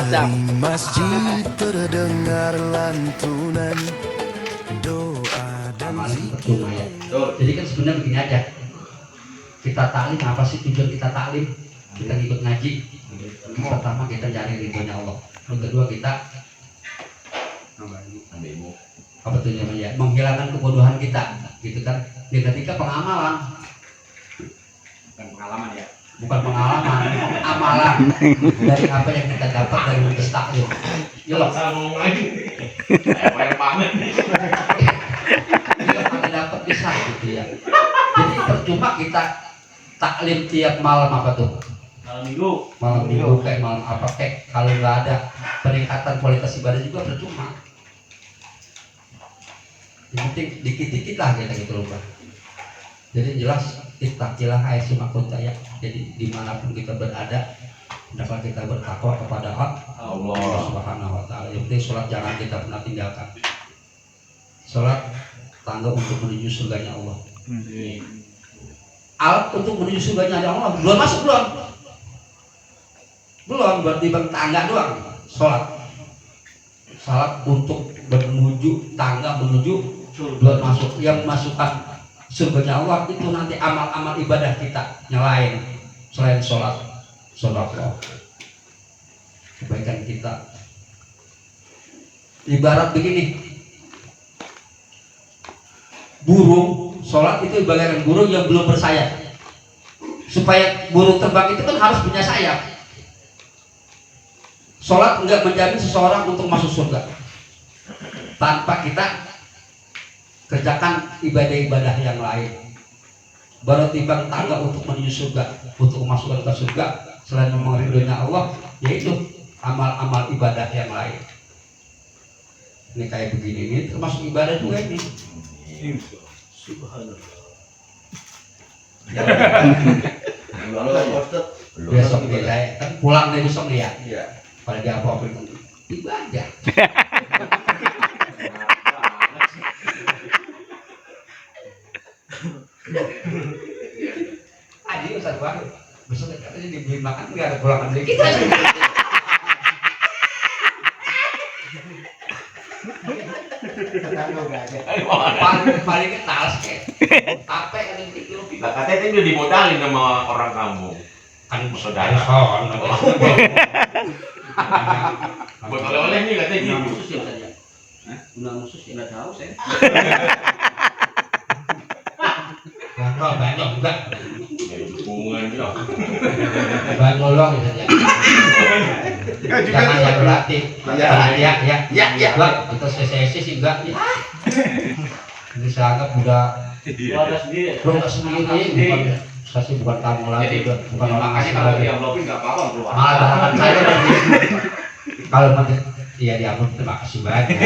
Dari masjid terdengar lantunan doa dan zikir. Jadi kan sebenarnya begini aja. Kita taklim, apa sih tujuan kita taklim? Kita ngikut ngaji. Pertama kita cari ridhonya Allah. Yang kedua kita apa tuh namanya? Menghilangkan kebodohan kita, gitu kan? Yang ketiga pengamalan. Bukan pengalaman ya. Bukan pengalaman, amalan dari apa yang kita dapat dari majelis taklim. Ya loh. Salah ngomong lagi. Kayak banget. Kita dapat bisa gitu ya. Jadi percuma kita taklim tiap malam apa tuh? Malam minggu kayak malam apa kayak kalau nggak ada peningkatan kualitas ibadah juga percuma. Yang penting dikit-dikit lah kita gitu loh Pak. Jadi jelas ittaqilah haitsu kunta ya. Jadi dimanapun kita berada, dapat kita bertakwa kepada Allah Subhanahu Wa Taala. Yang penting sholat jangan kita pernah tinggalkan. Sholat tangga untuk menuju surganya Allah. Alat untuk menuju surganya Allah belum masuk belum berarti bang tangga doang. Sholat untuk menuju tangga menuju belum masuk. Yang masukkan surganya Allah itu nanti amal-amal ibadah kita yang lain selain sholat, sedekah, kebaikan kita. Ibarat begini, burung sholat itu bagaikan burung yang belum bersayap. Supaya burung terbang itu kan harus punya sayap. Sholat enggak menjamin seseorang untuk masuk surga tanpa kita kerjakan ibadah-ibadah yang lain. Baru timbang tangga untuk menuju surga, untuk memasukkan ke surga selain meridhoinya Allah, yaitu amal-amal ibadah yang lain. Ini kayak begini, ini termasuk ibadah juga ini. Subhanallah. Besok nih saya kan pulang dari besok nih ya. Iya. Pada dia apa ibadah. Aji Ustaz Bang, besok katanya dibeli makan nggak ada pulangan dari kita. Paling kenal sih. Capek kan itu. Lah katanya itu udah dimodalin sama orang kampung. Kan saudara. Buat oleh-oleh nih katanya gitu. Khusus ya saja. Undang khusus ya nggak tahu saya. Ya kalau banyak juga. Hubungan ya. Bahan nolong saja. Jangan yang berarti. Ya. Kita sesi juga. Ya. Ini saya anggap udah. Keluarga sendiri. Saya sih bukan tamu lagi. Bukan orang asing lagi. Nggak apa-apa keluar. Malah bahkan saya lagi. Kalau nanti ya diambil terima kasih banyak.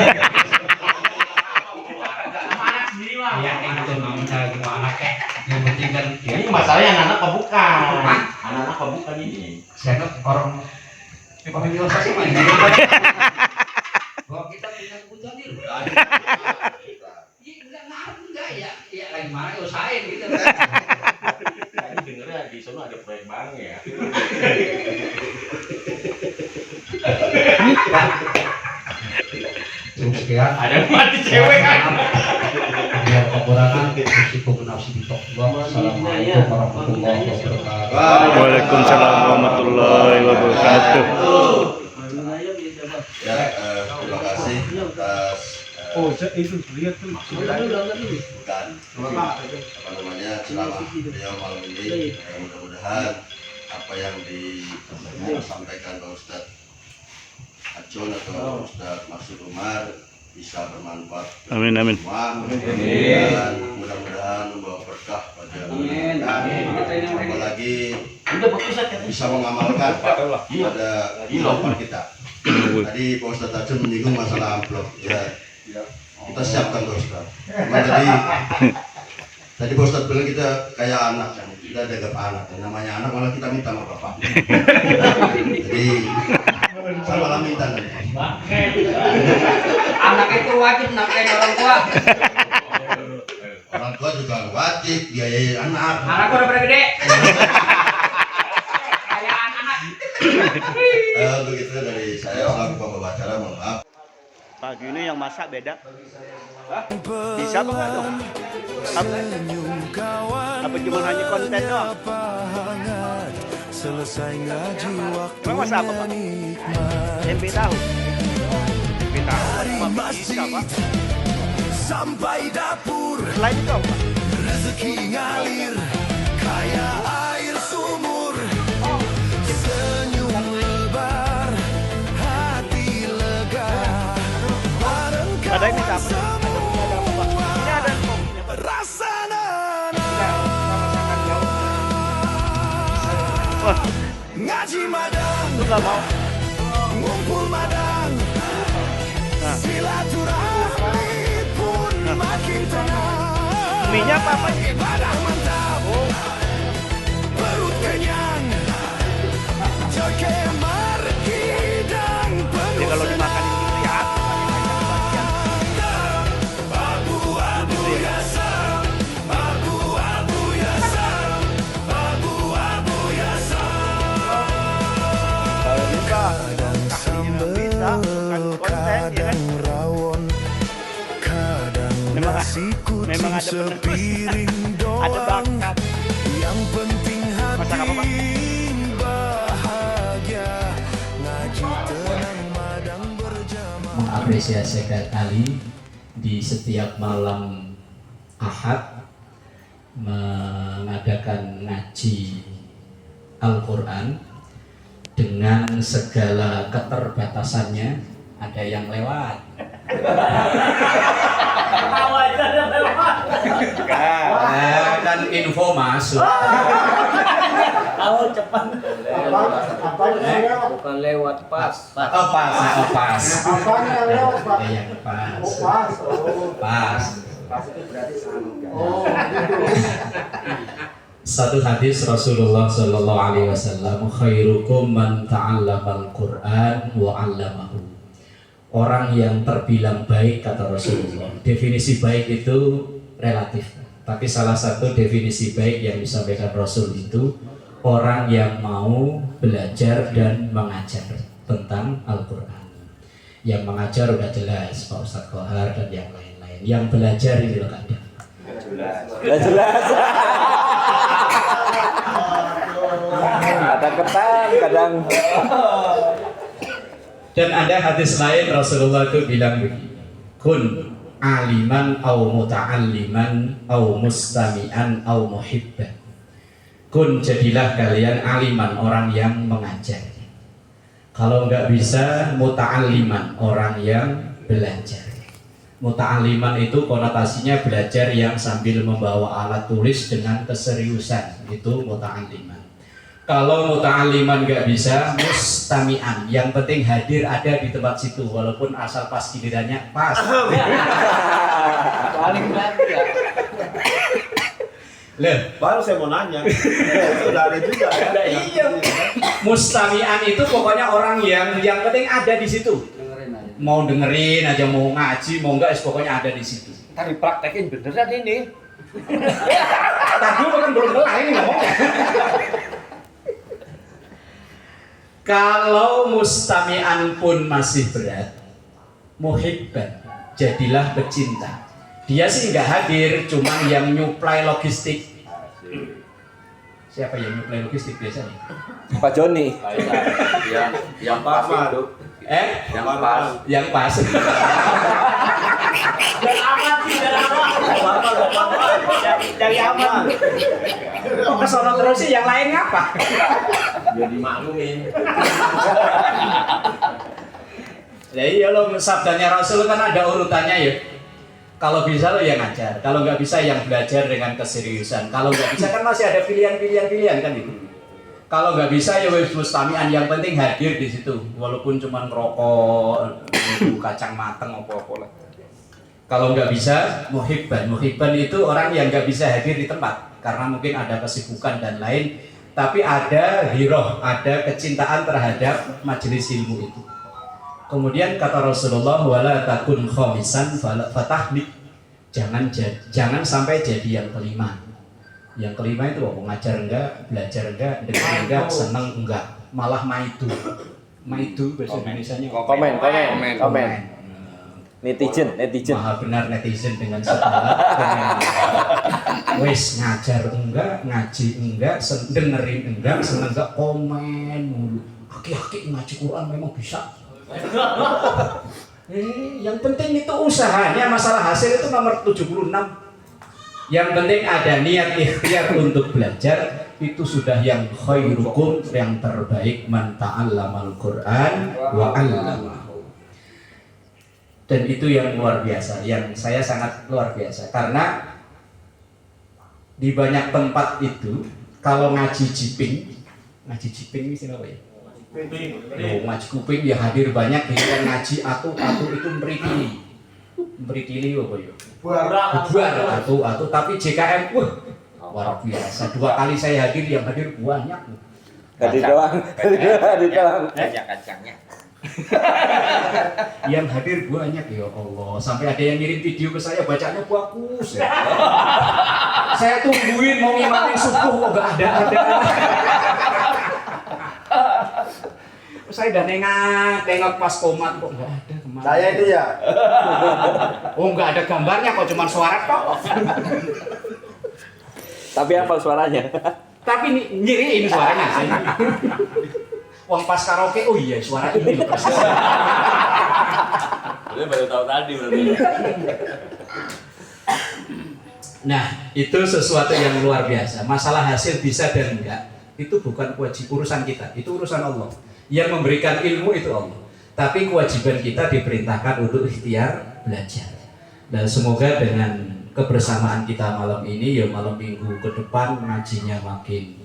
Ya itu namanya gimana kek. Yang penting kan Ini masalahnya anak-anak apa bukan? Anak-anak apa bukan ini? saya kan orang dewasa sih main. Bahwa kita punya kebutuhan diri. Iya enggak ya. Iya lagi mana usahain gitu. Tadi dengernya di sana ada proyek bareng ya. Cukup sekian. Ada mati cewek kan? Biar kekurangan risiko menafsi bitok. Assalamualaikum warahmatullahi wabarakatuh. Waalaikumsalam warahmatullahi wabarakatuh. Ya, terima kasih atas itu lihat tuh. bukan apa namanya ceramah beliau malam ini. Mudah-mudahan apa yang disampaikan Pak Ustadz Acun atau Ustadz Maksud Umar bisa bermanfaat Amin amin. semua, dan mudah-mudahan membawa berkah pada kita, apalagi bisa mengamalkan pada kehidupan kita. Tadi Pak Ustadz Acun menyinggung masalah amplop ya, kita siapkan Pak Ustadz. Memang tadi Pak Ustadz bilang kita kayak anak kan, kita jaga anak, namanya anak malah kita minta sama bapak. Jadi saya malah minta nanti. Anak itu wajib nafkahin orang tua. Orang tua juga wajib biayai anak. Anak udah pada gede. Kayak anak. Sekian begitu dari saya selaku pembawa acara, mohon maaf. Pagi ini yang masak beda. Bisa apa nggak tuh? Senyum kawan Apa cuma hanya konten doang? menyapa hangat. Selesai ngaji Emang masak apa, Pak? waktunya nikmat. Tempe tahu. Tempe tahu. Apa Masih bisa, Pak? sampai dapur, Selain itu apa? rezeki ngalir kayak air sumur. Senyum lebar, hati lega. Bareng Ada yang minta kawan apa? semua, Ini ada kopinya, Pak. rasa Wah, ngaji madang, lu nggak mau? ngumpul madang, Nah. silaturahmi pun makin tenang. Mie-nya apa? Ibadah mantap, perut kenyang, jokemar hidang penuh Ya kalau dimakan senang. itu ya. Abu-abu yasam, abu-abu yasam, abu-abu yasam. Kalau bisa, Kadang ahlinya bisa, bukan sambal, konten, ya kan? kadang rawon, kadang Memang- nasi kucing memang ada bener. sepiring Ada doang. bakat. Yang penting Masak apa, Pak? hati bahagia, ngaji tenang madang berjamaah. Mengapresiasi sekali di setiap malam Ahad mengadakan ngaji Al-Quran dengan segala keterbatasannya. Ada yang lewat. Kan info masuk. Bukan lewat pas. Oh pas, oh pas. Ada yang pas. Pas. Satu hadis Rasulullah Shallallahu Alaihi Wasallam, khairukum man ta'allamal Quran wa 'allamahu. Orang yang terbilang baik, kata Rasulullah. Definisi baik itu relatif, tapi salah satu definisi baik yang disampaikan Rasul itu orang yang mau belajar dan mengajar tentang Al-Quran. Yang mengajar udah jelas Pak Ustadz Kohar dan yang lain-lain. Yang belajar ini loh kadang. Kadang Dan ada hadis lain Rasulullah itu bilang begini, kun aliman au muta'alliman au mustami'an au muhibban. Kun, jadilah kalian aliman, orang yang mengajar. Kalau nggak bisa, muta'alliman, orang yang belajar. Muta'alliman itu konotasinya belajar yang sambil membawa alat tulis dengan keseriusan, itu muta'alliman. Kalau muta'alliman nggak bisa, mustami'an, yang penting hadir ada di tempat situ, walaupun asal pas gilirannya pas. paling nanti ya. Loh, Baru saya mau nanya, sudah ada juga ya? nah, iya. Mustami'an itu pokoknya orang yang penting ada di situ. Dengerin aja. Mau dengerin aja, mau ngaji, mau enggak, pokoknya ada di situ. Ntar dipraktekin beneran ini. Tadi kan belum kelar ini ngomongnya. Kalau mustami'an pun masih berat, muhibban, jadilah pecinta. Dia sih nggak hadir, cuman yang nyuplai logistik. Siapa yang nyuplai logistik biasanya? Pak Joni. Yang pas itu. Yang Pas. Yang pas. Dari aman. Kok kesono terus sih, yang lain ngapa? Biar dimaklumin. Ya iya loh, sabdanya Rasul kan ada urutannya ya. Kalau bisa lo yang ngajar, kalau nggak bisa yang belajar dengan keseriusan. Kalau nggak bisa kan masih ada pilihan kan itu. Kalau nggak bisa ya wis mustami'an, yang penting hadir di situ, walaupun cuma ngerokok, nunggu kacang mateng apa-apa lah. Kalau nggak bisa, muhibban itu orang yang nggak bisa hadir di tempat karena mungkin ada kesibukan dan lain, tapi ada hiroh, ada kecintaan terhadap majelis ilmu itu. Kemudian kata Rasulullah, wala takun khamisan fatahlik, jangan sampai jadi yang kelima. Yang kelima itu ngajar enggak, belajar enggak, dengar enggak, seneng enggak, malah maitu. Maidu bahasa Indonesianya. Komen. Netizen. Maha benar netizen dengan segala wes ngajar enggak, ngaji enggak, dengerin enggak, seneng enggak, komen mulu. Aki-aki ngaji Quran memang bisa. Yang penting itu usahanya, masalah hasil itu nomor 76. Yang penting ada niat ikhtiar untuk belajar, itu sudah yang khairukum, yang terbaik, man ta'allamal Quran wa 'allamahu. Dan itu yang luar biasa, yang saya sangat luar biasa, karena di banyak tempat itu kalau ngaji jiping ini apa ya? Ngaji kuping ya hadir banyak, yang ngaji atu itu meritili apa ya? Buar atu, tapi JKM luar biasa. 2 kali saya hadir, yang hadir banyak. Tadi doang. Kacang-kacangnya. Yang hadir banyak, ya Allah. Sampai ada yang ngirim video ke saya, bacanya bagus ya. Saya tungguin mau ngimamin subuh kok gak ada. Saya udah nengok pas komat kok gak ada kemana. Saya itu ya. Oh gak ada gambarnya kok, cuma suara tok. Tapi hafal suaranya. Tapi nyiriin suaranya. Uang pas karaoke, oh iya suara ini loh persis. Lu baru tahu tadi berarti. Nah, itu sesuatu yang luar biasa. Masalah hasil bisa dan enggak, itu bukan urusan kita, itu urusan Allah. Yang memberikan ilmu itu Allah. Tapi kewajiban kita diperintahkan untuk ikhtiar belajar. Dan semoga dengan kebersamaan kita malam ini, ya malam minggu ke depan ngajinya makin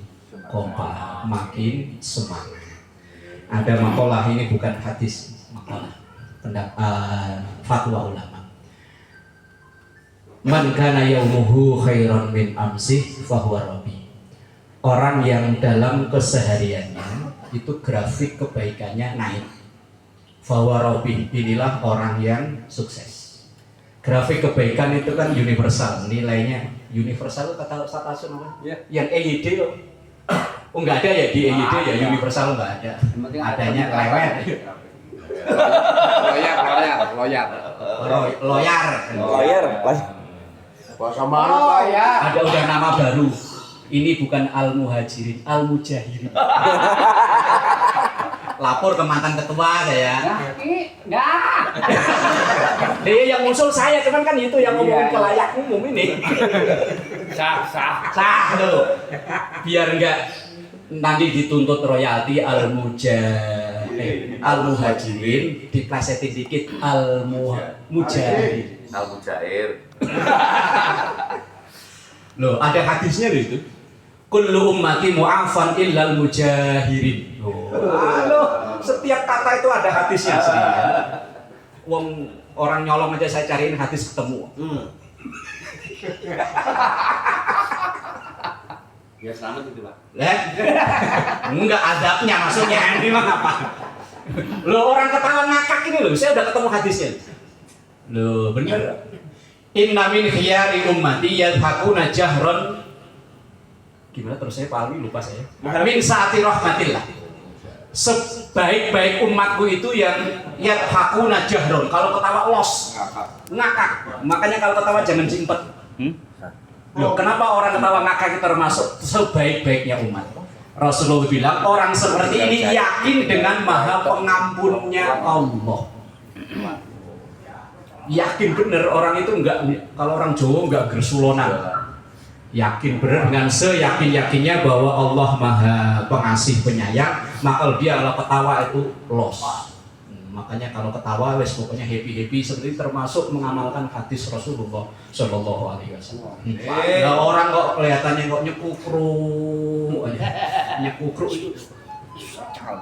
kompak, makin semangat. Ada makalah, ini bukan hadis, makalah fatwa ulama. Man kana yaumuhu khairan min amsih fahuwa rabbi. Orang yang dalam kesehariannya itu grafik kebaikannya naik, fahuwa rabbi, inilah orang yang sukses. Grafik kebaikan itu kan universal, nilainya universal. Kata Ustaz Asun apa? Yang EYD loh. Oh nggak ada ya di EYD ya, universal nggak ada. Adanya lewat. Loyar. Sama apa ya? Ada udah nama baru. Ini bukan al-muhajirin, al-mujahirin. Lapor ke mantan ketua saya. Enggak. Dia yang muncul saya, cuman kan itu yang ngomongin ke layak umum ini. Sah loh. Biar enggak nanti dituntut royalti al-muhajirin, diplesetin dikit al-mujahirin. Al-Mujair. Loh, ada hadisnya loh itu. Kullu ummati mu'afan illal mujahirin. Loh, setiap kata itu ada hadisnya aslinya. Wong orang nyolong aja saya cariin hadis ketemu. Ya selamat itu, Pak. Enggak adabnya maksudnya ini mah apa? Loh, orang ketawa ngakak ini loh, saya udah ketemu hadisnya. Loh, bener. Inna min khiyari ummati yadhakuna jahron. Gimana terus saya pahami, lupa saya. Min saati rahmatillah. Sebaik-baik umatku itu yang yadhakuna jahron. Kalau ketawa los, ngakak. Makanya kalau ketawa jangan simpet. Loh, kenapa orang ketawa ngakak itu termasuk sebaik-baiknya umat? Rasulullah bilang orang seperti ini yakin dengan maha pengampunnya Allah. Yakin bener orang itu enggak, kalau orang Jawa enggak gersulonan. Yakin bener dengan seyakin-yakinnya bahwa Allah maha pengasih penyayang, maka dia kalau ketawa itu los. Makanya kalau ketawa wes pokoknya happy seperti termasuk mengamalkan hadis Rasulullah Shallallahu Alaihi Wasallam. Nah, orang kok kelihatannya kok nyekukru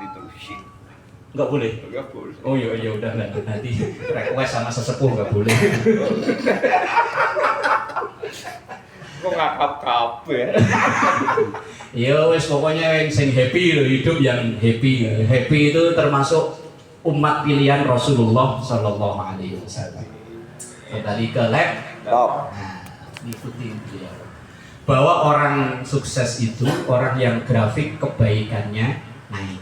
itu nggak boleh. Oh iya udah nanti request sama sesepuh nggak boleh. Kok ngakap ya? Ya wes pokoknya yang happy loh, hidup yang happy itu termasuk umat pilihan Rasulullah Shallallahu Alaihi Wasallam. Kembali ke laptop. Nah, ikutin dia. Bahwa orang sukses itu orang yang grafik kebaikannya naik.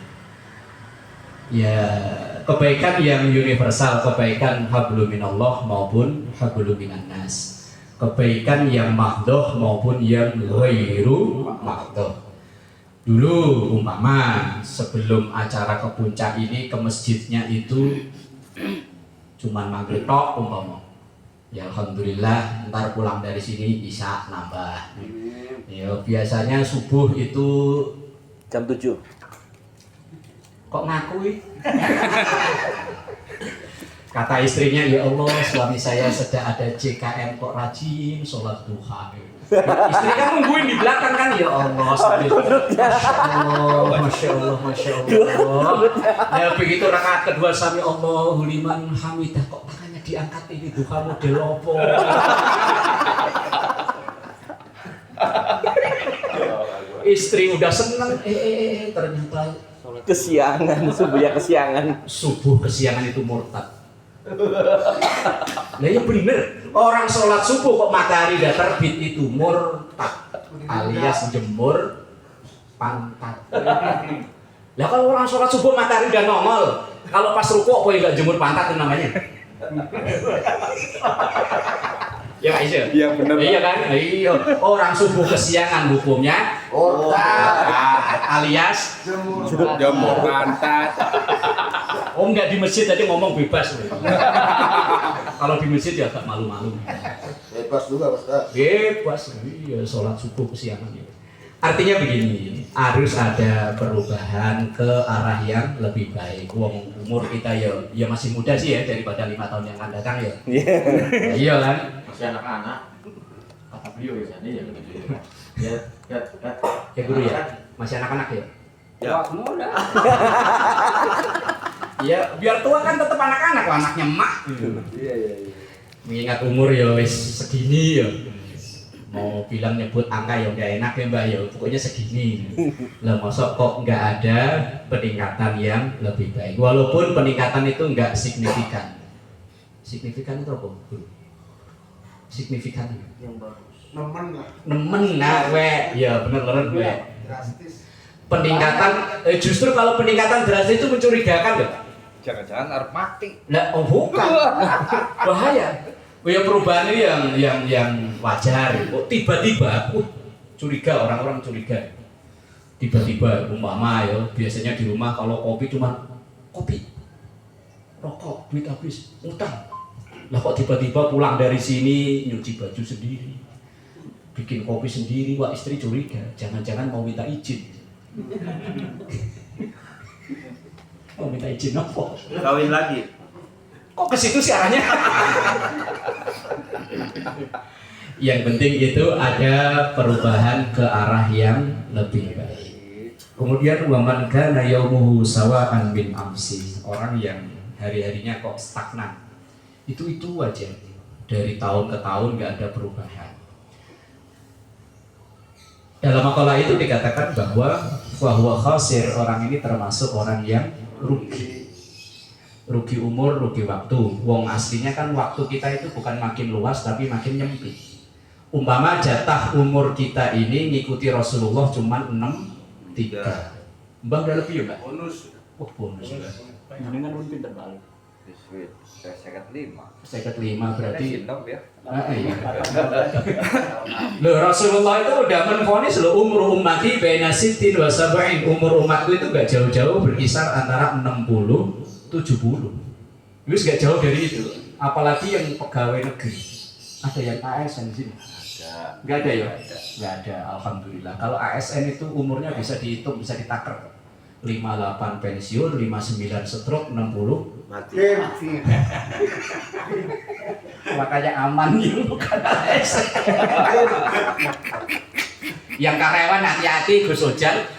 Ya, kebaikan yang universal, kebaikan hablum minallah maupun hablum minan nas. Kebaikan yang mahdhoh maupun yang ghairu mahdhoh. Dulu umpama sebelum acara ke puncak ini ke masjidnya itu cuman maghrib tok umpama. Ya alhamdulillah ntar pulang dari sini isya nambah. Ya biasanya subuh itu Jam 7. kok ngakui? Kata istrinya, ya Allah suami saya sedang ada JKN kok rajin sholat duha. Istri kan nungguin di belakang kan, ya Allah sambil Masya Allah, Masya Allah. Ya begitu rakaat kedua sami Allahu liman hamidah, kok tangannya diangkat, ini duha model opo. Istri udah seneng, ternyata Kesiangan, subuh kesiangan itu murtad. Nah ya bener, orang sholat subuh kok matahari udah terbit itu murtad alias jemur pantat. Lah kalau orang sholat subuh matahari udah nongol, kalau pas rukuk kok nggak jemur pantat itu namanya? Ya Pak Isyur? Iya bener. Iya kan? Iya. Orang subuh kesiangan hukumnya alias Jemur pantat. Oh enggak di masjid tadi ngomong bebas. Kalau di masjid ya agak malu-malu. Bebas juga Ustaz. Bebas. Iya, sholat subuh kesiangan ya. Artinya begini, harus ada perubahan ke arah yang lebih baik. Umur kita ya masih muda sih ya daripada 5 tahun yang akan datang ya. Iya kan? Masih anak-anak. Kata beliau ya, ya gitu. Ya guru ya, masih anak-anak ya. Ya, muda. Ya biar tua kan tetap anak-anak, anaknya emak. Iya. Mengingat umur ya wis segini ya. Mau bilang nyebut angka ya udah enak ya Mbak ya, pokoknya segini. Lah masa kok nggak ada peningkatan yang lebih baik, walaupun peningkatan itu nggak signifikan. Signifikan itu apa? Signifikan Yang bagus. nemen nah we ya bener leren we. Peningkatan justru kalau peningkatan drastis itu mencurigakan loh. Jangan-jangan harus mati. Lah oh bukan. Bahaya. Ya perubahan ini yang wajar. Kok tiba-tiba curiga, orang-orang curiga. Tiba-tiba umpama ya biasanya di rumah kalau kopi cuma kopi. Rokok, duit habis, utang. Lah kok tiba-tiba pulang dari sini nyuci baju sendiri. Bikin kopi sendiri, wah istri curiga. Jangan-jangan mau minta izin. Mau minta izin apa? Kawin lagi. Kok ke situ sih arahnya? Yang penting itu ada perubahan ke arah yang lebih baik. Kemudian waman kana yaumuhu sawa'an bin amsi, orang yang hari-harinya kok stagnan. Itu aja. Dari tahun ke tahun nggak ada perubahan. Dalam makalah itu dikatakan bahwa khasir, orang ini termasuk orang yang rugi. Rugi umur, rugi waktu. Wong aslinya kan waktu kita itu bukan makin luas tapi makin nyempit. Umpama jatah umur kita ini ngikuti Rasulullah cuma 63. Mbak udah lebih ya Mbak? Bonus. Oh bonus. Dengan pun pinter balik. 55 berarti. Ya. Iya. Loh Rasulullah itu udah menvonis loh umur ummati baina sittin wa sab'in. Umur umatku itu gak jauh-jauh berkisar antara 60 70. Terus gak jauh dari itu. Apalagi yang pegawai negeri. Ada yang ASN di sini? Ada. Gak ada ya? Gak ada. Alhamdulillah. Kalau ASN itu umurnya bisa dihitung, bisa ditaker. 58 pensiun, 59 stroke, 60 Mati. Makanya aman gitu bukan ASN. Yang karyawan hati-hati Gus Ojan.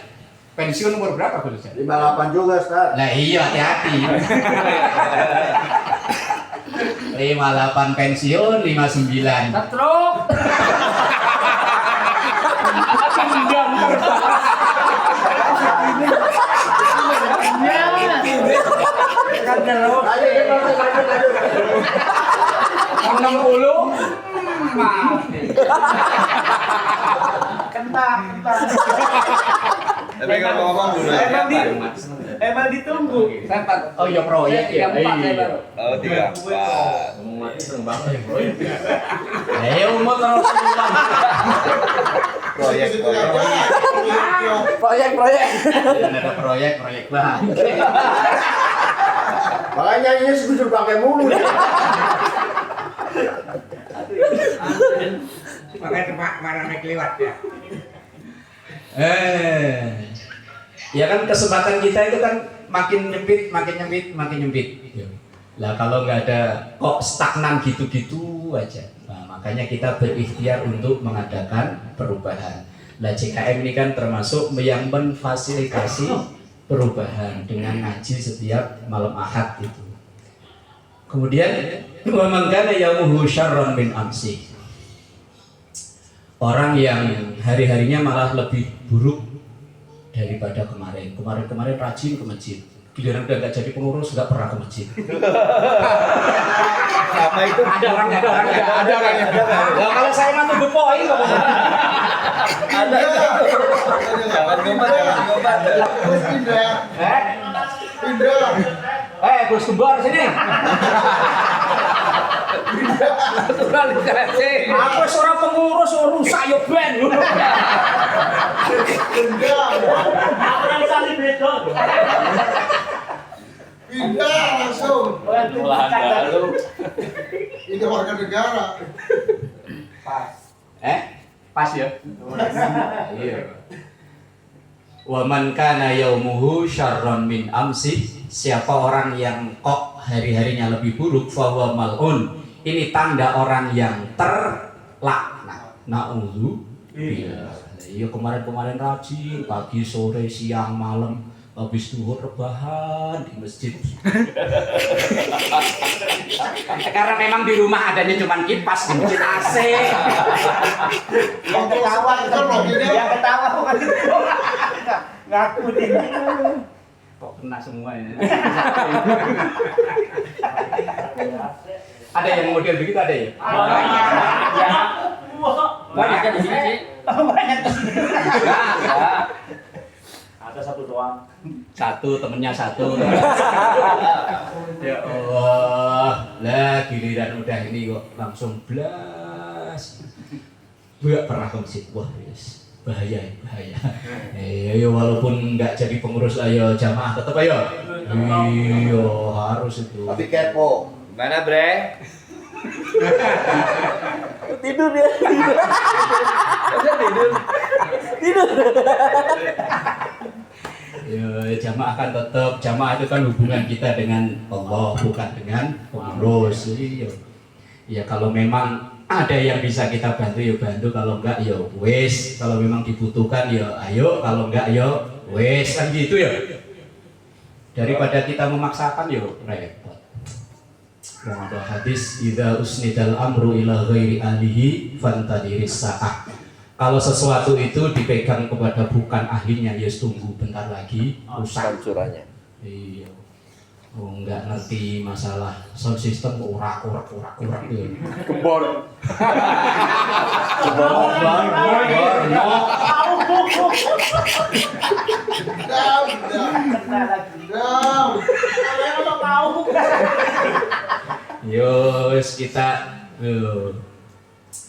Pensiun umur berapa Gus Ojan? 58 juga Ustaz. Lah iya hati-hati. 58 pensiun, 59 stroke. Tapi ngomong dulu. Emang ditunggu. Oh iya proyek ya. Oh, 34. Ngomong mati seneng banget ya proyek. Ya umur terus seneng banget. Proyek. Proyek. Ada proyek lah. Makanya ini segitu pakai mulu. Makanya mana naik lewat ya. Ya kan kesempatan kita itu kan makin nyempit. Lah kalau nggak ada kok stagnan gitu-gitu aja. Nah, makanya kita berikhtiar untuk mengadakan perubahan. Lah JKM ini kan termasuk yang memfasilitasi perubahan dengan ngaji setiap malam Ahad itu. Kemudian wa man kana yaumuhu syarran min amsi. Orang yang hari-harinya malah lebih buruk daripada kemarin. Kemarin rajin ke masjid. Giliran udah nggak jadi pengurus nggak pernah ke masjid. Apa itu? Ada orangnya. Nah, kalau saya mah tunggu poin kok. Ada. Jangan ngobat. Gus Kembar sini. Apa seorang pengurus rusak yo ben. Orang saling beda. Pindah langsung. Ini warga negara. Pas ya. Iya. Wa man kana yaumuhu syarron min amsi, siapa orang yang kok hari-harinya lebih buruk fahuwa mal'un. Ini tanda orang yang terlaknat. Na'udzubillah. Iya kemarin rajin pagi, sore, siang, malam, habis zuhur rebahan di masjid. Karena memang di rumah adanya cuma kipas, di masjid AC. Yang ketawa bukan itu. Ngaku dia. Kok kena semua ya? Ada yang model begitu ada ya? Banyak di sini sih. Banyak di sini. Ada satu doang. Temennya satu. Ya Allah, lah giliran udah ini kok langsung blas. Gak pernah ke masjid, wah yes. bahaya. Ya walaupun nggak jadi pengurus ayo jamaah tetap ayo. Iya harus itu. Tapi kepo. Mana bre? Tidur dia. Tidur. Ya jamaah kan tetap, jamaah itu kan hubungan kita dengan Allah bukan dengan pengurus. Iya. Ya kalau memang ada yang bisa kita bantu ya bantu, kalau enggak ya wes, kalau memang dibutuhkan ya ayo, kalau enggak ya wes, kan gitu ya. Daripada kita memaksakan ya repot. Ada hadis idza usnidal amru ila ghairi alihi fantadiris sa'ah. Kalau sesuatu itu dipegang kepada bukan ahlinya ya tunggu bentar lagi rusak Curahnya. Iya. Oh, nggak ngerti masalah sound system urak gitu. Kebor. Yos kita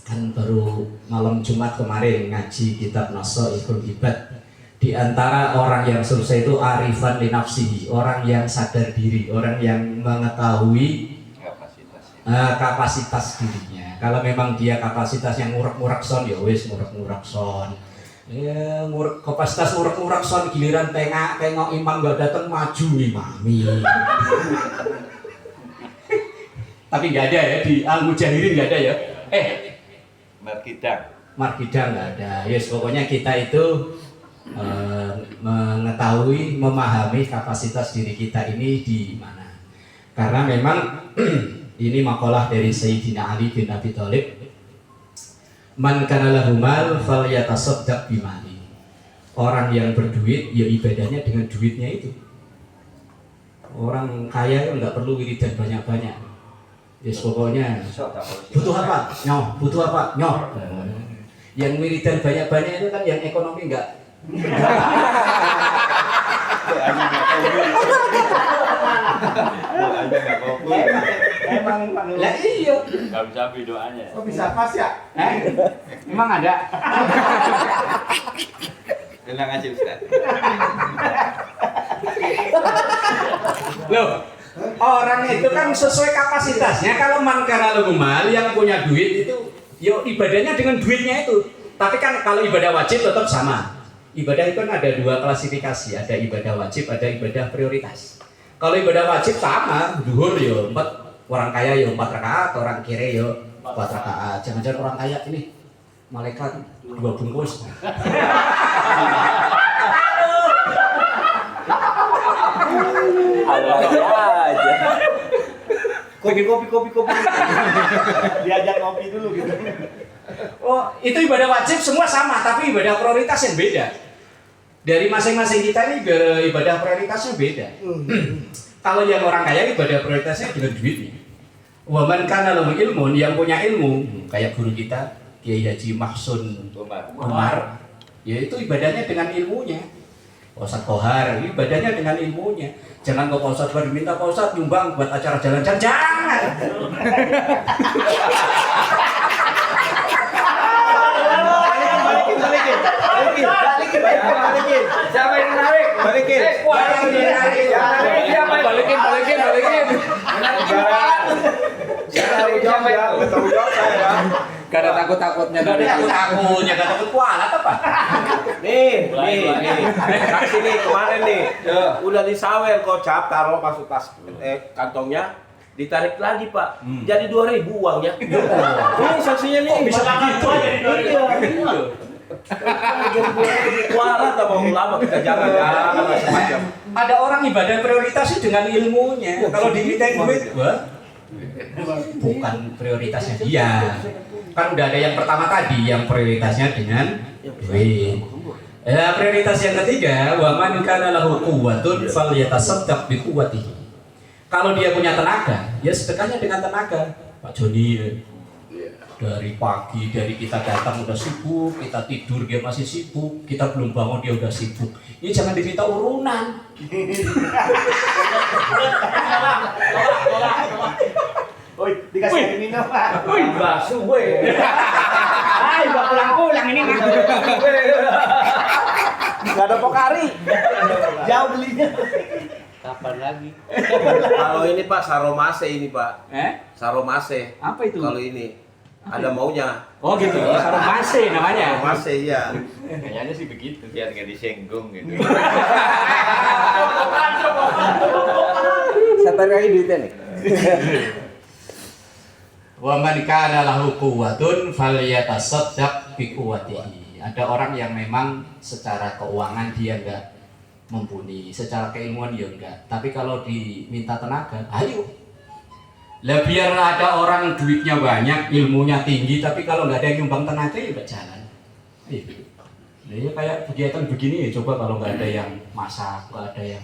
kan baru malam Jumat kemarin ngaji kitab Nasaihul Ibad. Di antara orang yang selesai itu arifan li nafsihi, orang yang sadar diri, orang yang mengetahui kapasitas dirinya. Kalau memang dia kapasitas yang ngurak-ngurak son ya wis ngurak-ngurak son. Ya kapasitas ngurak-ngurak son giliran tengok imam gak datang maju imami. Tapi nggak ada ya di Al-Mujahirin nggak ada ya. Markidang nggak ada. Yes pokoknya kita itu mengetahui, memahami kapasitas diri kita ini di mana. Karena memang ini makalah dari Sayyidina Ali bin Abi Thalib. Man kana lahu mal falyatasaddaq bimali. Orang yang berduit ya ibadahnya dengan duitnya itu. Orang kaya itu nggak perlu wiridan banyak-banyak. Yes pokoknya butuh apa? Butuh apa? Yang wiridan banyak-banyak itu kan yang ekonomi enggak Emang lah iya. Enggak bisa doanya. Kok bisa pas ya? Emang ada. Tenang aja Ustaz. Loh, orang itu kan sesuai kapasitasnya. Kalau man kana lahu mal, yang punya duit itu yo ibadahnya dengan duitnya itu. Tapi kan kalau ibadah wajib tetap sama. Ibadah itu kan ada dua klasifikasi, ada ibadah wajib, ada ibadah prioritas. Kalau ibadah wajib sama, duhur yo 4, orang kaya yo 4 rakaat, orang kere yo 4 rakaat. Jangan-jangan orang kaya ini malaikat 2 bungkus. aja. Kopi. Diajak ngopi dulu gitu. Oh, itu ibadah wajib semua sama, tapi ibadah prioritas yang beda. Dari masing-masing kita ini ibadah prioritasnya beda. Kalau yang orang kaya ibadah prioritasnya dengan duitnya. Wa man kana lahu ilmun, yang punya ilmu, kayak guru kita Kiai Haji Mahsun Umar, yaitu ibadahnya dengan ilmunya. Ustaz Kohar, ibadahnya dengan ilmunya. Jangan kok Pak Ustaz baru minta Pak Ustaz nyumbang buat acara jalan-jalan, jangan. Balikin. Siapa yang narik? Balikin. Balikin. Siapa ya? Bertanggung jawab saya ya. Gak ada takut-takutnya. Gak ada takut-takutnya, gak takut kualat apa? Nih. Sini kemarin nih. Udah disawer kocap, taruh masuk tas kantongnya. Ditarik lagi Pak, jadi 2.000 uangnya. Ini saksinya nih. Bisa gitu aja di 2.000. Jadi 2.000 kualat sama ulama kita jangan macam. Ada orang ibadah prioritasnya dengan ilmunya. Kalau dimintain duit, bukan prioritasnya dia. Kan udah ada yang pertama tadi, yang prioritasnya dengan duit. Prioritas yang ketiga, wa man kana lahu quwwatun falyatasaddaq bi quwwatihi. Kalau dia punya tenaga, ya sedekahnya dengan tenaga. Pak Joni, dari pagi, dari kita datang udah sibuk, kita tidur dia masih sibuk, kita belum bangun dia udah sibuk. Ini jangan diminta urunan. Oi, dikasih air minum. Wih, basuh gue. Gak pulang-pulang ini. Gak ada pokari. Jauh belinya. Kapan lagi? Kalau ini Pak saromase ini Pak. Saromase. Apa itu? Kalau ini ada maunya. Oh gitu, saromase namanya. Saromase ya. Kayaknya sih begitu. Biar nggak disenggung gitu. Saya tarik lagi duitnya nih. Wa man kana lahu quwwatun falyatasaddaq bi quwwatihi. Ada orang yang memang secara keuangan dia enggak mumpuni, secara keilmuan ya enggak. Tapi kalau diminta tenaga, ayo. Lah biar ada orang duitnya banyak, ilmunya tinggi, tapi kalau nggak ada yang nyumbang tenaga ya enggak jalan. Nah, ya kayak kegiatan begini ya, coba kalau nggak ada yang masak, nggak ada yang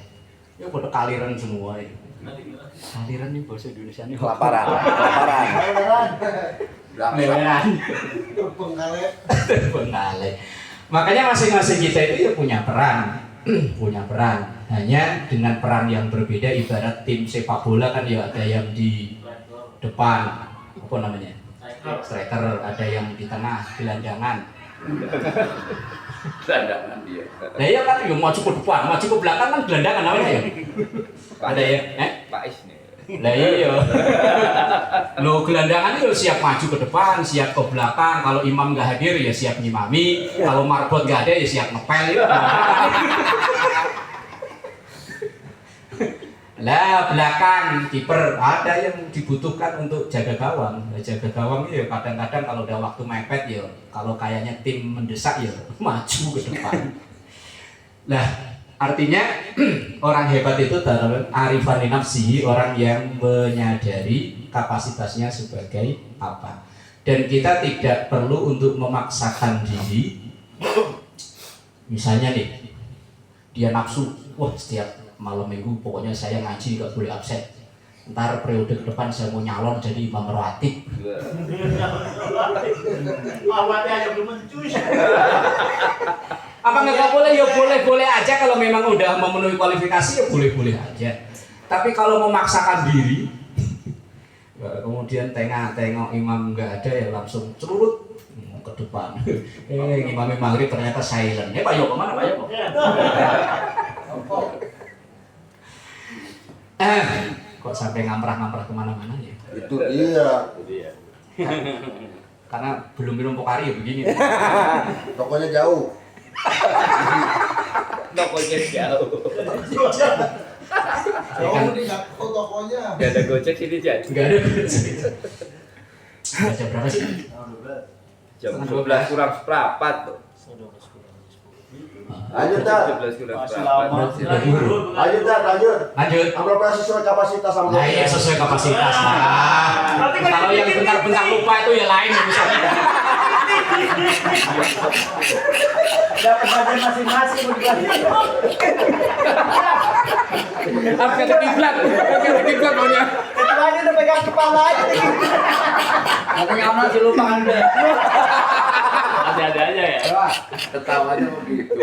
ya pada kaliran semua ya. Kaliran nih bahasa Indonesia nih. Kelaparan. Meleran. Terbengkalai. Makanya masing-masing kita itu ya punya peran. Punya peran. Hanya dengan peran yang berbeda. Ibarat tim sepak bola kan ya ada yang di depan, apa namanya? Striker, ada yang di tengah, gelandangan. Gelandangan dia. Nah iya kan, ya maju ke depan, maju ke belakang kan gelandangan namanya ya. Ada ya, Pak Is nih. Lah iya. Lo gelandangan itu siap maju ke depan, siap ke belakang. Kalau imam nggak hadir ya siap ngimami. Kalau marbot nggak ada ya siap ngepel. Lah belakang kiper ada yang dibutuhkan untuk jaga gawang. Nah, jaga gawang itu ya kadang-kadang kalau udah waktu mepet ya, kalau kayaknya tim mendesak ya maju ke depan. Lah artinya orang hebat itu arifan nafsi, orang yang menyadari kapasitasnya sebagai apa. Dan kita tidak perlu untuk memaksakan diri. Misalnya nih, dia nafsu, wah setiap malam minggu pokoknya saya ngaji gak boleh absen. Ntar periode ke depan saya mau nyalon jadi imam rawatib. Awalnya aja belum mencus. Apa nggak boleh? Ya boleh-boleh aja kalau memang udah memenuhi kualifikasi ya boleh-boleh aja. Tapi kalau memaksakan diri, kemudian tengok imam nggak ada ya langsung celurut ke depan. Imam maghrib ternyata silent. Pak Yoko mana Pak Yoko? Kok sampai ngamprah-ngamprah kemana-mana ya? Itu iya. Karena belum minum Pokari ya begini. Tokonya jauh. Tokonya jauh. Oh, ini nggak tahu tokonya. Gak ada gojek sini Jan. Nggak ada. Jam berapa sih? Jam 11 kurang seperempat tuh. Lanjut dah. 11 kurang seperempat. Lanjut dah, lanjut. Lanjut. Amplopnya sesuai kapasitas amplop. Nah, iya sesuai kapasitas. Nah, kalau yang bentar-bentar lupa itu ya lain urusannya. Dapat bagian masing-masing Apa kata kiblat? Kata kiblat maunya. ketuanya udah pegang kepala aja nih. Katanya aman sih lupa Anda. Ada-ada aja ya. Ketawanya begitu.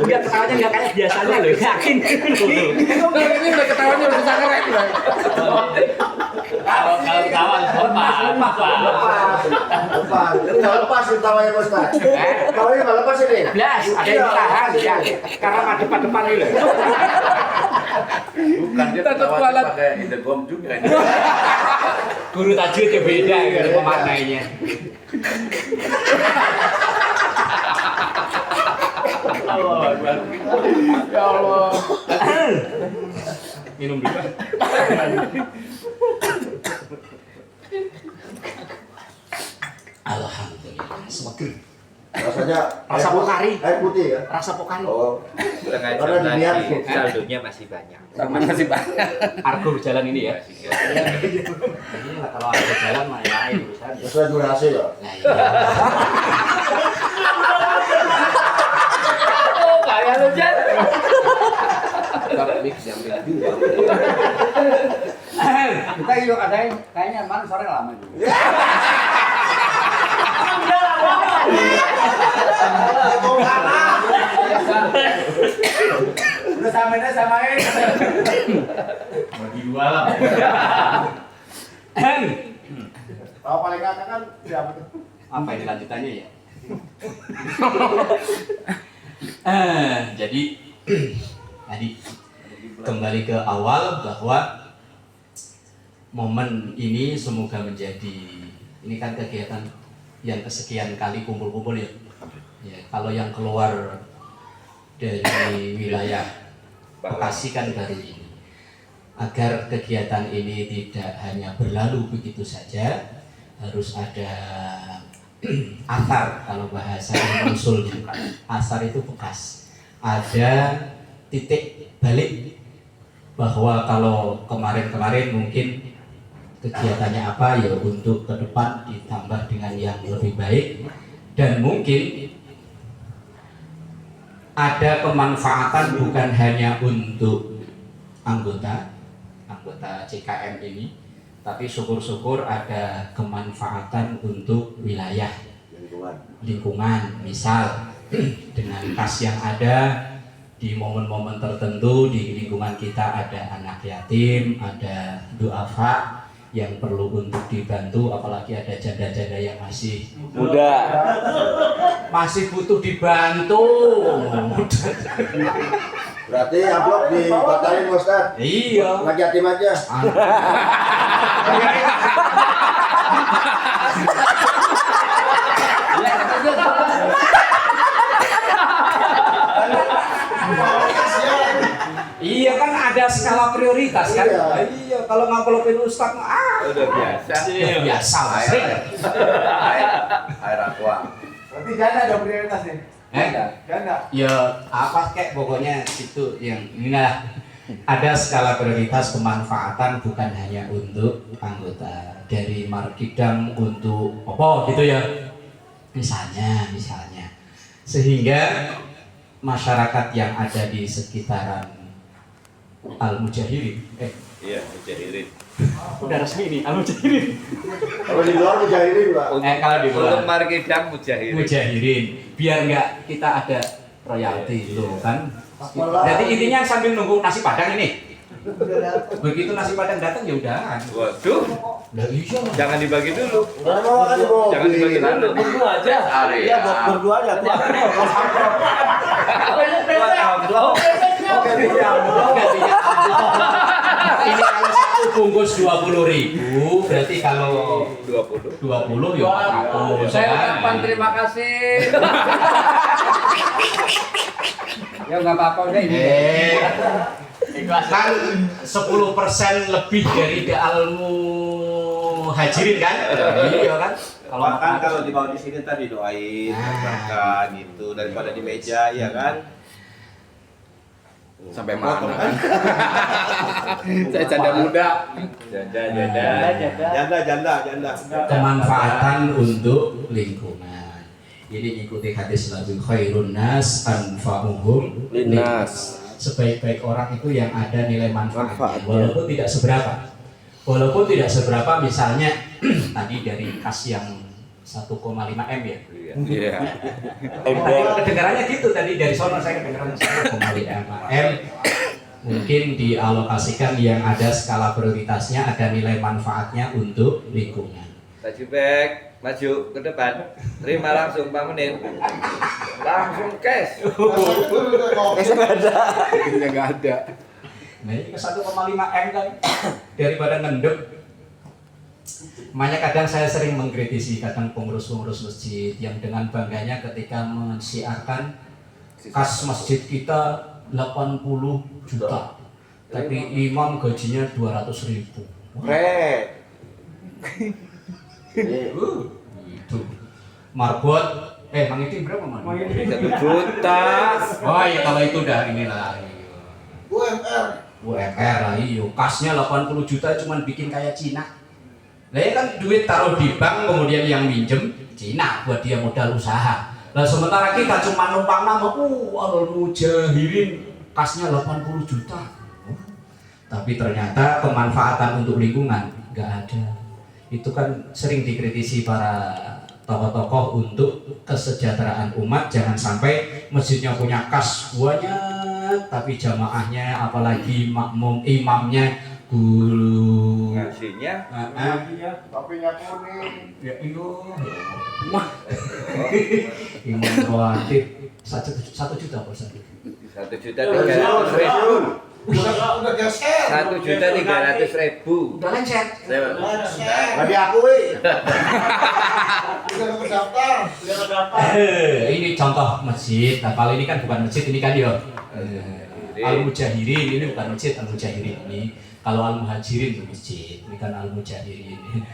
Enggak ketawanya enggak kayak biasanya loh. Yakin. Ini udah ketawanya udah susah keren. Kalau ketawa lepas. Lepas. Ini nggak lepas nih tawanya Pak Ustaz. Kalau ini nggak lepas ini. Blas, ada yang ditahan ya. Karena depan-depan ini loh. Bukan dia ketawanya pakai indegom juga. Guru tajwid ya beda gitu pemaknainya. Ya Allah. Minum dulu. Alhamdulillah, seger. Rasanya Rasa Pokari. Air putih ya. Rasa Pokari. Oh. Setengah Karena jam diniat. lagi. Saldonya masih banyak. Masih banyak. Argo berjalan ini ya. Iya, kalau argo jalan mah ya lain urusan. Sesuai durasi ya. Nah, iya. Oh, kayak lu Jan. Tapi mix yang juga. Kita yuk ada kayaknya mana sore lama juga. Udah samain. Bagi dua lah. Kalau paling kakak kan siapa tuh? Apa ini lanjutannya ya? Jadi tadi kembali ke awal bahwa momen ini semoga menjadi ini kan kegiatan yang kesekian kali kumpul-kumpul ya. Ya, kalau yang keluar dari wilayah Bekasi kan baru ini. Agar kegiatan ini tidak hanya berlalu begitu saja, harus ada asar kalau bahasa usul gitu kan. Asar itu bekas. Ada titik balik bahwa kalau kemarin-kemarin mungkin kegiatannya apa ya untuk ke depan ditambah dengan yang lebih baik dan mungkin ada kemanfaatan bukan hanya untuk anggota CKM ini, tapi syukur-syukur ada kemanfaatan untuk wilayah lingkungan, misal dengan kas yang ada di momen-momen tertentu di lingkungan kita ada anak yatim, ada duafa yang perlu untuk dibantu, apalagi ada janda-janda yang masih Muda. masih butuh dibantu. Berarti amplop dibatalin Pak Ustaz. Iya. Anak yatim aja. Iya kan ada skala prioritas kan. Iya. Iya kalau ngamplopin ustaz mah Udah biasa. biasa sering. Air aqua. Berarti janda ada prioritas nih. Janda. Ya apa kek pokoknya itu yang inilah ada skala prioritas kemanfaatan bukan hanya untuk anggota dari Markidam untuk apa gitu ya misalnya sehingga masyarakat yang ada di sekitaran Al-Mujahirin Iya, mujahirin. udah resmi nih Al-Mujahirin Kalau di luar mujahirin Pak. kalau di luar Untuk markidam mujahirin. Mujahirin biar nggak kita ada royalti itu kan. Jadi intinya sambil nunggu nasi padang ini. Begitu nasi padang datang ya udahan. Waduh, Lah iya. jangan dibagi dulu. mau makan bu. Jangan dibagi dulu. Berdua aja. Iya, berdua aja. Ini kalau satu bungkus 20.000, berarti kalau 20 ya 400. Saya ucapkan terima kasih. Ya nggak apa-apa udah ini. Kan 10% lebih dari almu hajirin kan? Iya kan? Kalau makan kalau dibawa di sini tadi doain, berkah gitu daripada di meja ya kan. Sampai mana? Saya canda muda. Janda. Kemanfaatan untuk lingkungan. Ini ikuti hadis Nabi khairun nas anfa'uhum linnas. Sebaik-baik orang itu yang ada nilai manfaatnya, walaupun tidak seberapa. Walaupun tidak seberapa, misalnya tadi dari kas yang 1,5 M ya. Iya. Tadi kedengarannya gitu tadi dari sono saya kedengaran 1,5 M. Mungkin dialokasikan yang ada skala prioritasnya, ada nilai manfaatnya untuk lingkungan. Maju back, maju ke depan. Terima langsung Pak Menir. Langsung cash. Nggak ada. Nah ini ke 1,5 M kan daripada ngendep. Makanya kadang saya sering mengkritisi kadang pengurus-pengurus masjid yang dengan bangganya ketika mensiarkan kas masjid kita 80 juta, tapi imam gajinya 200.000. Itu marbot Mang itu berapa man? 1 juta. Oh iya kalau itu udah inilah UMR lah iyo, kasnya 80 juta cuman bikin kayak Cina. Nah ya kan duit taruh di bank kemudian yang minjem Cina buat dia modal usaha. Nah sementara kita cuma numpang nama, al-mujahirin kasnya 80 juta. Tapi ternyata kemanfaatan untuk lingkungan nggak ada. Itu kan sering dikritisi para tokoh-tokoh untuk kesejahteraan umat. Jangan sampai masjidnya punya kas banyak, tapi jamaahnya apalagi makmum imamnya guru Ngasihnya Topinya kuning. ya itu imam rawatib 1 juta per satu. 1.300.000. Udah geser. 1.300.000. Udah lengser. Nggak diakui. Udah terdaftar. Ini contoh masjid. Nah kalau ini kan bukan masjid, ini kan ya Al-Mujahirin. Ini bukan masjid, Al-Mujahirin ini. Kalau Al-Muhajirin itu masjid, ini kan Al-Mujahirin.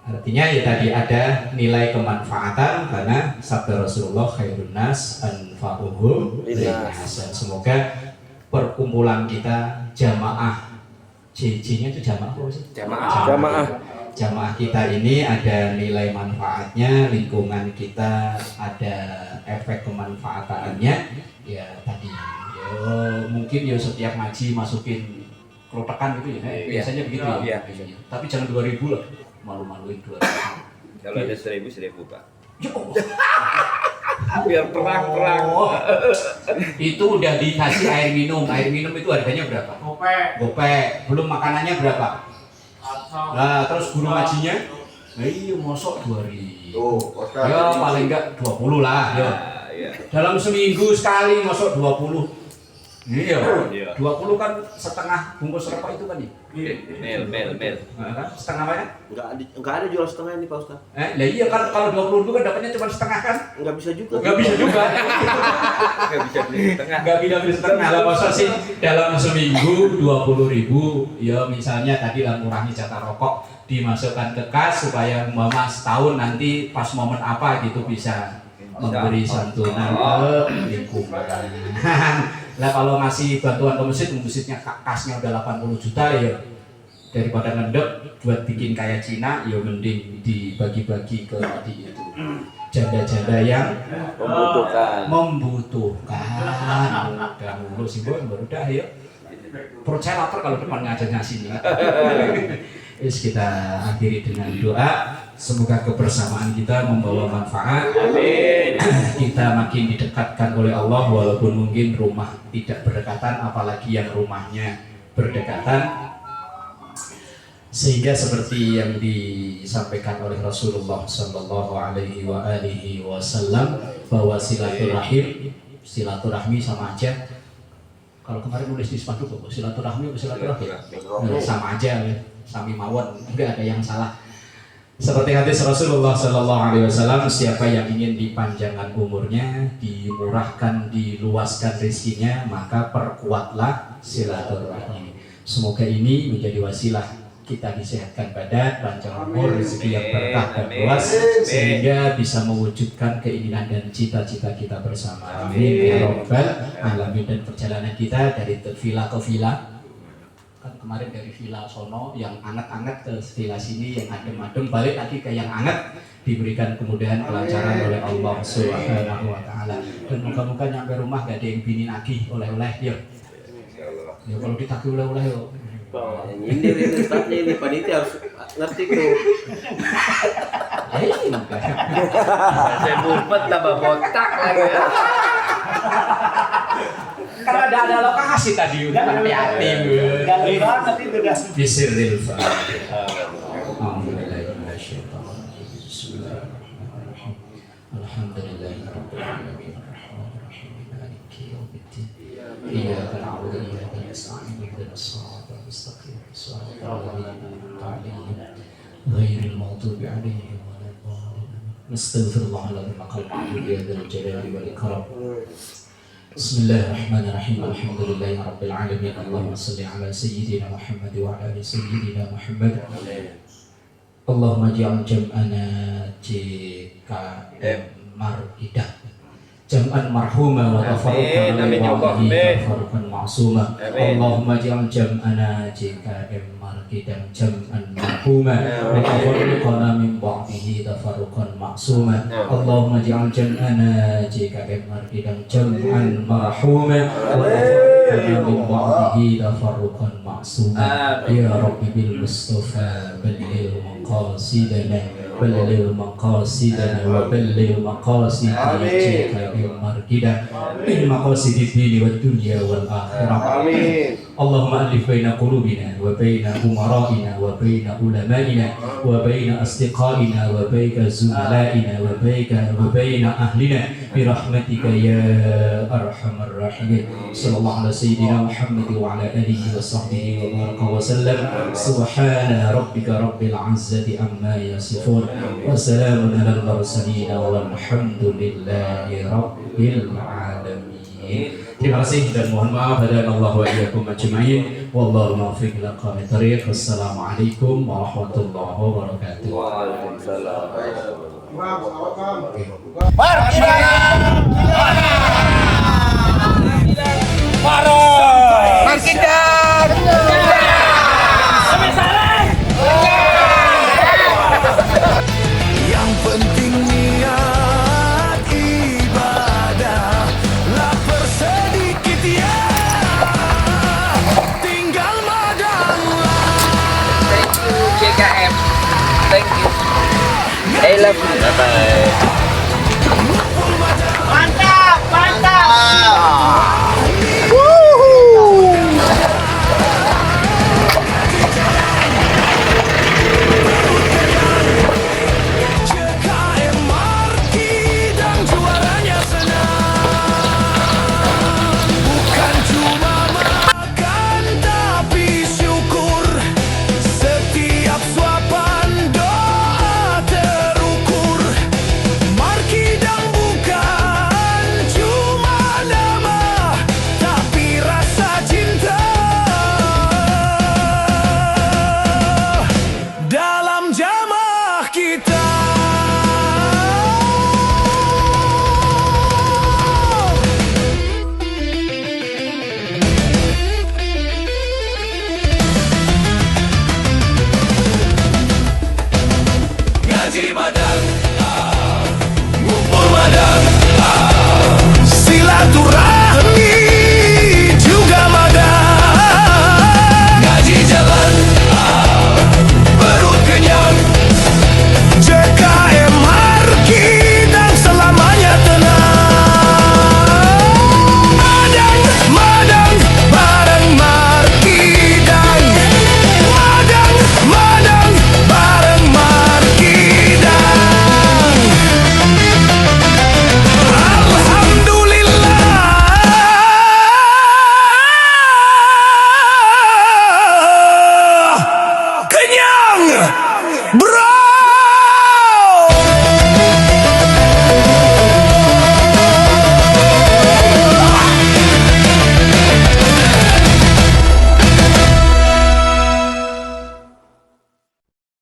Artinya ya tadi ada nilai kemanfaatan karena sabda Rasulullah khairun nas anfa'uhum linnas. Semoga perkumpulan kita jamaah JJ-nya itu jamaah apa sih? Jamaah kita ini ada nilai manfaatnya, lingkungan kita ada efek kemanfaatannya. Ya tadi ya mungkin ya setiap ngaji masukin kelotakan gitu ya. Biasanya begitu ya. Tapi jangan 2.000 lah. Malu-maluin 2.000. Kalau ada 1.000 Pak. Ya Allah. Biar perang. Itu udah dikasih air minum. Air minum itu harganya berapa? Gopek. Belum makanannya berapa? Nah, terus guru ngajinya? Nah, iya, mosok 2.000. Ya paling enggak 20 lah. Ya. Dalam seminggu sekali mosok 20. Iya. 20 kan setengah bungkus rokok itu kan ya? Mel. Nah, setengah banyak? Enggak ada jual setengah ini Pak Ustaz. Lah iya kan kalau 20 kan dapatnya cuma setengah kan? Enggak bisa juga. Enggak bisa juga. Enggak bisa beli setengah. Enggak bisa beli setengah. Lah masa sih dalam seminggu 20.000 ya misalnya tadi lah ngurangi jatah rokok dimasukkan ke kas supaya umpama setahun nanti pas momen apa gitu bisa memberi santunan ke lingkungan. Lah kalau ngasih bantuan ke masjidnya kasnya udah 80 juta ya daripada ngendep buat bikin kayak Cina ya mending dibagi-bagi ke tadi itu janda-janda yang membutuhkan. Udah mulu sih baru dah ya. Perut saya lapar kalau depan ngajarnya sini. Wis kita akhiri dengan doa. Semoga kebersamaan kita membawa manfaat. Amin. Kita makin didekatkan oleh Allah walaupun mungkin rumah tidak berdekatan, apalagi yang rumahnya berdekatan. Sehingga seperti yang disampaikan oleh Rasulullah Sallallahu Alaihi Wasallam bahwa silaturahmi sama aja. Kalau kemarin nulis di spanduk silaturahmi sama aja, sami mawon, enggak ada yang salah. Seperti hadis Rasulullah Sallallahu Alaihi Wasallam, siapa yang ingin dipanjangkan umurnya, dimurahkan, diluaskan rezekinya, maka perkuatlah silaturahmi. Semoga ini menjadi wasilah kita disehatkan badan, panjang umur, rezeki yang berkah dan luas, sehingga bisa mewujudkan keinginan dan cita-cita kita bersama. Amin ya Rabbal Alamin. Dan perjalanan kita dari villa ke villa, kan kemarin dari villa sono yang anget-anget ke villa sini yang adem-adem, balik lagi ke yang anget, diberikan kemudahan kelancaran oleh Allah Subhanahu wa Ta'ala. Dan moga-moga nyampe rumah gak ada yang binin lagi oleh-oleh ya. Ya kalau ditagih oleh-oleh yo. Nyindir ini staffnya ini panitia harus ngerti tuh. Saya bumpet tambah botak lagi. Karena ada lokasi tadi udah anak yatim. Gali banget itu dah. Bisiril fa. Iyyaka na'budu wa iyyaka nasta'in ihdinas siratal mustaqim siratal ladzina an'amta 'alaihim ghairil maghdubi 'alaihim waladdallin. Nastaghfirullahaladzim maqal ma'bud ya dzal jalali wal ikram. Bismillahirrahmanirrahim. Alhamdulillahi rabbil alamin. Allahumma shalli ala sayyidina Muhammad wa ala ali sayyidina Muhammad. Allahumma ij'al jam'ana JKM Marqidah jam'an marhuma wa tafarruqan tafarruqan ma'suma. Allahumma ij'al jam'ana JKM Marqidah jam'an marhuma wa tafarruqan min ba'dihi tafarruqan ma'suma. Allahumma ij'al jam'ana JKM Marqidah jam'an marhuma wa tafarruqan min ba'dihi tafarruqan ma'suma. Ya Rabbi bil Mustafa balligh maqasidana بلغ مقاصدنا وبلغ مقاصد JKM Marqidah من مقاصد الدين والدنيا والآخرة. اللهم ألف بين قلوبنا وبين أمرائنا وبين علمائنا وبين أصدقائنا وبين زملائنا وبين أهلنا برحمتك يا أرحم الراحمين. صلى الله على سيدنا محمد وعلى آله وصحبه وبارك وسلم. سبحان ربك رب العزة عما يصفون وسلام على المرسلين والحمد لله رب العالمين. Terima kasih dan mohon maaf. Hadanallahu wa iyyakum ajma'in. Wallahu muwaffiq ila aqwamit thariq. Wassalamualaikum warahmatullahi wabarakatuh. Waalaikumsalam. Yang penting niat ibadah, lapar sedikit ya, tinggal madanglah. Thank you JKM. Thank you. I love you. Bye bye. Mantap, mantap.